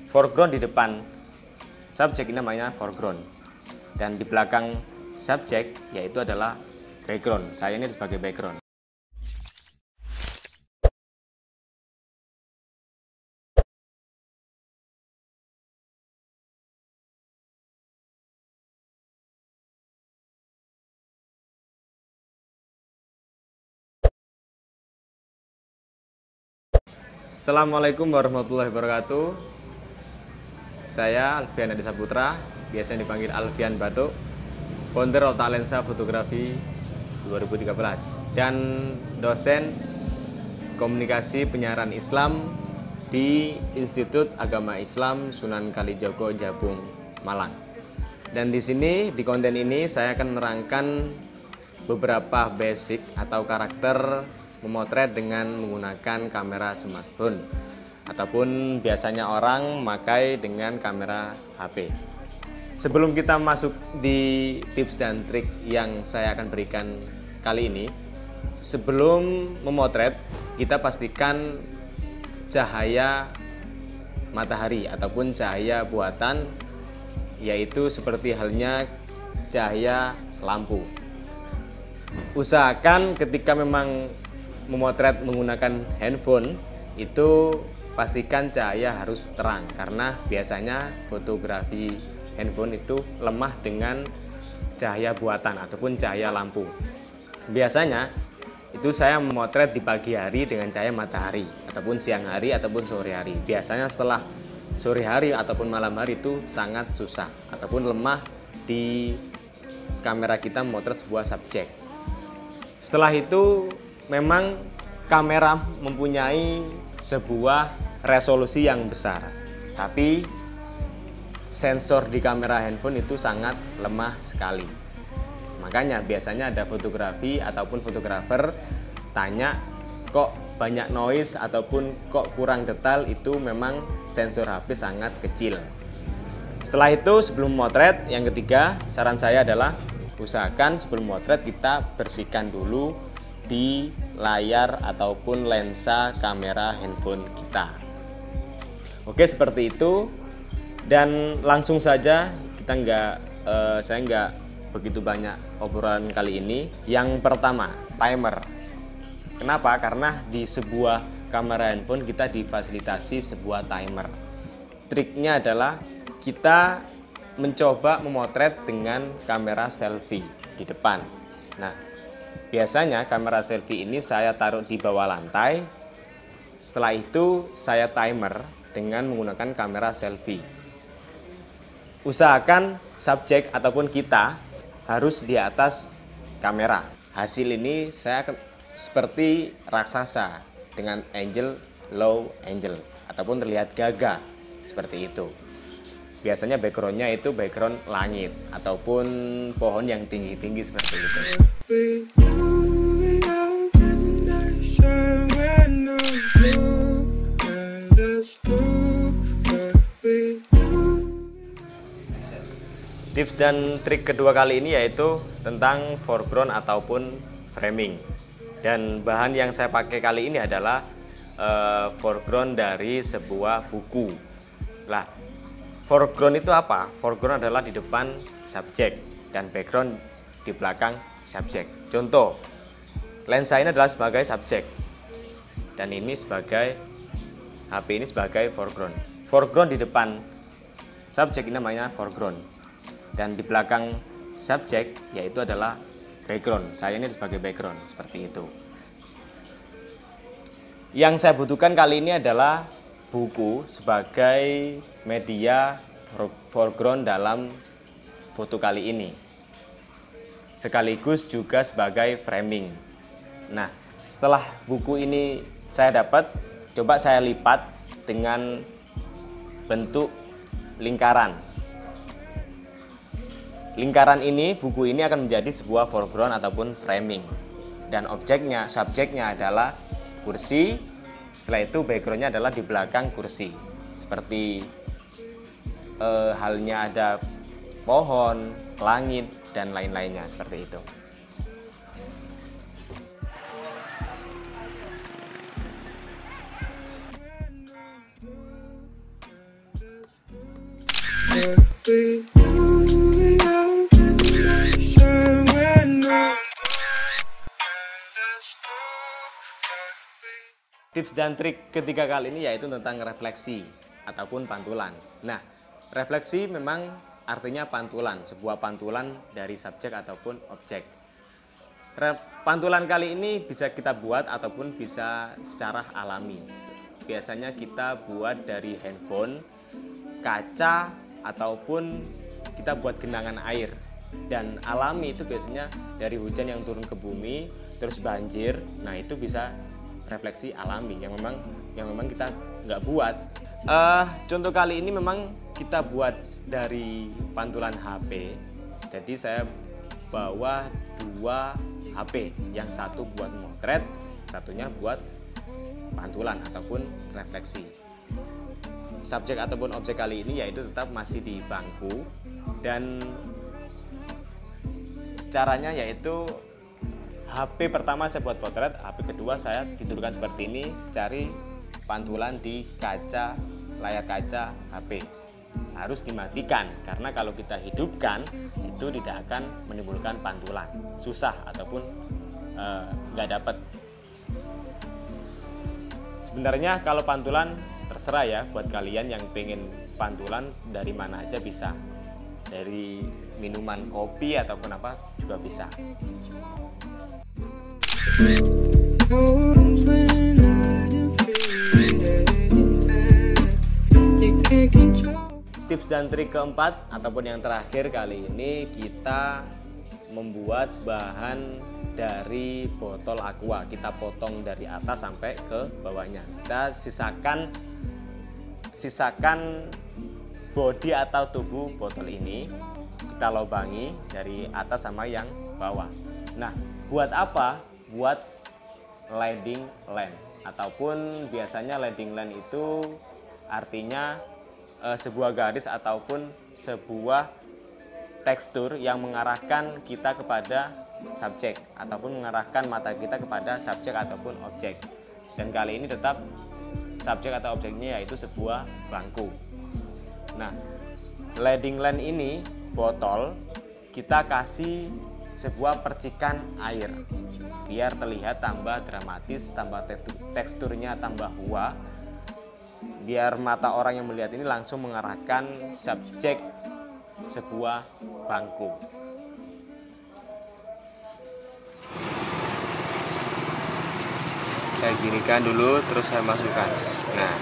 foreground di depan subjek ini namanya foreground, dan di belakang subjek yaitu adalah background. Saya ini sebagai background. Assalamualaikum warahmatullahi wabarakatuh. Saya Alfian Adi Saputra, biasanya dipanggil Alfian Batuk, founder Otak Lensa Fotografi 2013 dan dosen komunikasi penyiaran Islam di Institut Agama Islam Sunan Kalijogo, Jabung, Malang. Dan di sini di konten ini saya akan menerangkan beberapa basic atau karakter memotret dengan menggunakan kamera smartphone ataupun biasanya orang memakai dengan kamera HP. Sebelum kita masuk di tips dan trik yang saya akan berikan kali ini, sebelum memotret kita pastikan cahaya matahari ataupun cahaya buatan, yaitu seperti halnya cahaya lampu. Usahakan ketika memang memotret menggunakan handphone itu pastikan cahaya harus terang, karena biasanya fotografi handphone itu lemah dengan cahaya buatan ataupun cahaya lampu. Biasanya itu saya memotret di pagi hari dengan cahaya matahari ataupun siang hari ataupun sore hari. Biasanya setelah sore hari ataupun malam hari itu sangat susah ataupun lemah di kamera kita memotret sebuah subjek. Setelah itu memang kamera mempunyai sebuah resolusi yang besar, tapi sensor di kamera handphone itu sangat lemah sekali. Makanya biasanya ada fotografi ataupun fotografer tanya, kok banyak noise ataupun kok kurang detail, itu memang sensor HP sangat kecil. Setelah itu sebelum motret, yang ketiga saran saya adalah usahakan sebelum motret kita bersihkan dulu di layar ataupun lensa kamera handphone kita. Oke, seperti itu. Dan langsung saja saya nggak begitu banyak obrolan kali ini. Yang pertama, timer. Kenapa? Karena di sebuah kamera handphone kita difasilitasi sebuah timer. Triknya adalah kita mencoba memotret dengan kamera selfie di depan. Nah, biasanya kamera selfie ini saya taruh di bawah lantai. Setelah itu saya timer dengan menggunakan kamera selfie. Usahakan subjek ataupun kita harus di atas kamera. Hasil ini saya akan seperti raksasa dengan angle low angle ataupun terlihat gagah seperti itu. Biasanya backgroundnya itu background langit ataupun pohon yang tinggi-tinggi seperti itu. Tips dan trik kedua kali ini yaitu tentang foreground ataupun framing. Dan bahan yang saya pakai kali ini adalah foreground dari sebuah buku. Lah, foreground itu apa? Foreground adalah di depan subjek dan background di belakang subjek. Contoh, lensa ini adalah sebagai subjek dan ini sebagai HP ini sebagai foreground. Foreground di depan subjek ini namanya foreground, dan di belakang subjek yaitu adalah background. Saya ini sebagai background seperti itu. Yang saya butuhkan kali ini adalah buku sebagai media foreground dalam foto kali ini, sekaligus juga sebagai framing. Nah, setelah buku ini saya dapat, coba saya lipat dengan bentuk lingkaran. Lingkaran ini, buku ini akan menjadi sebuah foreground ataupun framing, dan subjeknya adalah kursi. Setelah itu backgroundnya adalah di belakang kursi, seperti halnya ada pohon, langit, dan lain-lainnya seperti itu. Tips dan trik ketiga kali ini yaitu tentang refleksi ataupun pantulan. Nah, refleksi memang artinya pantulan, sebuah pantulan dari subjek ataupun objek. Pantulan kali ini bisa kita buat ataupun bisa secara alami. Biasanya kita buat dari handphone, kaca, ataupun kita buat genangan air. Dan alami itu biasanya dari hujan yang turun ke bumi, terus banjir. Nah, itu bisa refleksi alami yang memang kita nggak buat. Contoh kali ini memang kita buat dari pantulan HP. Jadi saya bawa 2 HP, yang satu buat motret, satunya buat pantulan ataupun refleksi. Subjek ataupun objek kali ini yaitu tetap masih di bangku, dan caranya yaitu HP pertama saya buat potret, HP kedua saya tidurkan seperti ini, cari pantulan di kaca, layar kaca HP. Harus dimatikan, karena kalau kita hidupkan itu tidak akan menimbulkan pantulan, susah ataupun nggak dapat. Sebenarnya kalau pantulan terserah ya, buat kalian yang pengen pantulan dari mana aja bisa, dari minuman kopi ataupun apa juga bisa. Tips dan trik keempat ataupun yang terakhir kali ini, kita membuat bahan dari botol aqua. Kita potong dari atas sampai ke bawahnya. Kita sisakan bodi atau tubuh botol ini, kita lobangi dari atas sama yang bawah. Nah, buat apa? Buat leading line, ataupun biasanya leading line itu artinya sebuah garis ataupun sebuah tekstur yang mengarahkan kita kepada subjek ataupun mengarahkan mata kita kepada subjek ataupun objek. Dan kali ini tetap subjek atau objeknya yaitu sebuah bangku. Nah, leading line ini botol kita kasih sebuah percikan air biar terlihat tambah dramatis, tambah teksturnya tambah wah, biar mata orang yang melihat ini langsung mengarahkan subjek sebuah bangku. Saya ginikan dulu, terus saya masukkan. Nah,